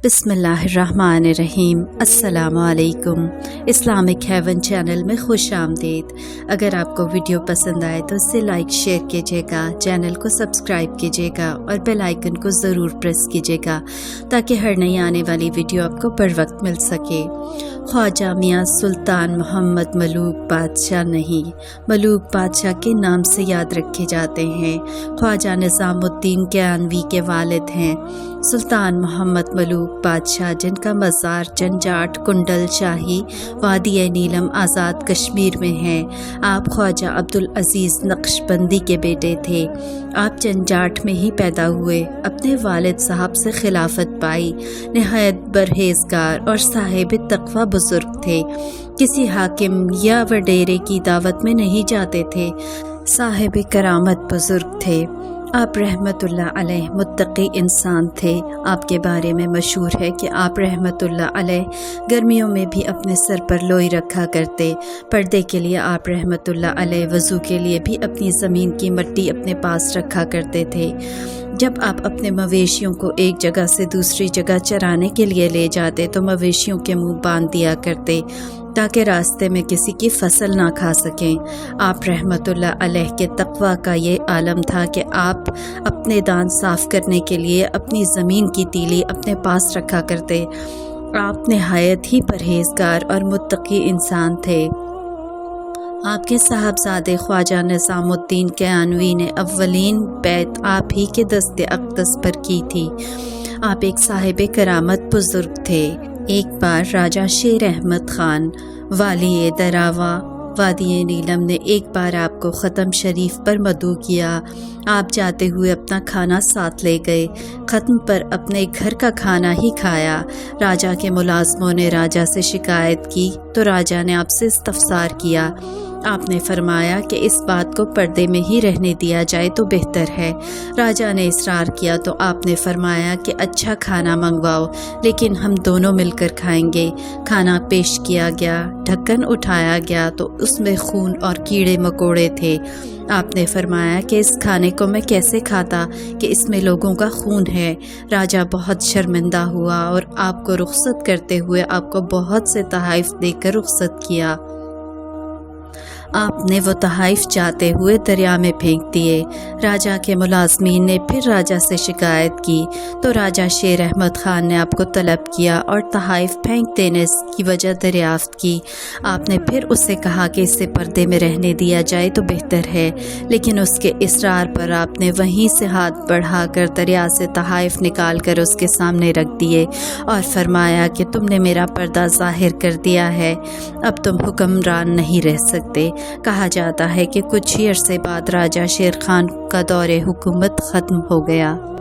बिस्मिल्लाहिर्रहमानिर्रहीम। अस्सलामु अलैकुम। इस्लामिक हेवन चैनल में खुश आमदीद। अगर आपको वीडियो पसंद आए तो इसे लाइक शेयर कीजिएगा, चैनल को सब्सक्राइब कीजिएगा और बेल आइकन को ज़रूर प्रेस कीजिएगा ताकि हर नई आने वाली वीडियो आपको बर वक्त मिल सके। ख्वाजा मियाँ सुल्तान मोहम्मद मलूक बादशाह नहीं, मलूक बादशाह के नाम से याद रखे जाते हैं। ख्वाजा निज़ामुद्दीन कियानवी के वालिद हैं सुल्तान मोहम्मद मलूक बादशाह, जिनका मज़ार जंजाट कुंडल शाही वादी नीलम आज़ाद कश्मीर में है। आप ख्वाजा अब्दुल अज़ीज़ नक्शबंदी के बेटे थे। आप जंजाट में ही पैदा हुए। अपने वालिद साहब से खिलाफत पाई। नहायत परहेज़गार और साहिब तक़वा बुज़ुर्ग थे। किसी हाकिम या वडेरे की दावत में नहीं जाते थे। साहिब करामत बुज़ुर्ग थे। आप रहमतुल्लाह अलैह मुत्तक़ी इंसान थे। आपके बारे में मशहूर है कि आप रहमतुल्लाह अलैह गर्मियों में भी अपने सर पर लोई रखा करते। पर्दे के लिए आप रहमतुल्लाह अलैह वज़ू के लिए भी अपनी ज़मीन की मिट्टी अपने पास रखा करते थे। जब आप अपने मवेशियों को एक जगह से दूसरी जगह चराने के लिए ले जाते तो मवेशियों के मुंह बांध दिया करते ताकि रास्ते में किसी की फसल ना खा सकें। आप रहमतुल्लाह अलैह के तक़वा का ये आलम था कि आप अपने दांत साफ़ करने के लिए अपनी ज़मीन की तीली अपने पास रखा करते। आप नहायत ही परहेज़गार और मुत्तक़ी इंसान थे। आपके साहबजादे ख्वाजा निज़ामुद्दीन कियानवी ने अव्वलीन बैत आप ही के दस्ते अक़दस पर की थी। आप एक साहिब करामत बुज़ुर्ग थे। एक बार राजा शेर अहमद ख़ान वाली दरावा वादी नीलम ने एक बार आपको ख़त्म शरीफ पर मदऊ किया। आप जाते हुए अपना खाना साथ ले गए। ख़त्म पर अपने घर का खाना ही खाया। राजा के मुलाज़मों ने राजा से शिकायत की तो राजा ने आपसे इस्तफ़सार किया। आपने फरमाया कि इस बात को पर्दे में ही रहने दिया जाए तो बेहतर है। राजा ने इसरार किया तो आपने फरमाया कि अच्छा खाना मंगवाओ, लेकिन हम दोनों मिलकर खाएंगे। खाना पेश किया गया। ढक्कन उठाया गया तो उसमें खून और कीड़े मकोड़े थे। आपने फरमाया कि इस खाने को मैं कैसे खाता कि इसमें लोगों का खून है। राजा बहुत शर्मिंदा हुआ और आपको रुख़सत करते हुए आपको बहुत से तहाइफ देकर रुख़सत किया। आपने वो तहाइफ जाते हुए दरिया में फेंक दिए। राजा के मुलाज़मीन ने फिर राजा से शिकायत की तो राजा शेर अहमद ख़ान ने आपको तलब किया और तहाइफ फेंक देने की वजह दरियाफ़्त की। आपने फिर उससे कहा कि इसे पर्दे में रहने दिया जाए तो बेहतर है, लेकिन उसके इसरार पर आपने वहीं से हाथ बढ़ाकर दरिया से तहाइफ निकाल कर उसके सामने रख दिए और फरमाया कि तुमने मेरा पर्दा ज़ाहिर कर दिया है, अब तुम हुक्मरान नहीं रह सकते। कहा जाता है कि कुछ ही अरसे बाद राजा शेर खान का दौरे हुकूमत ख़त्म हो गया।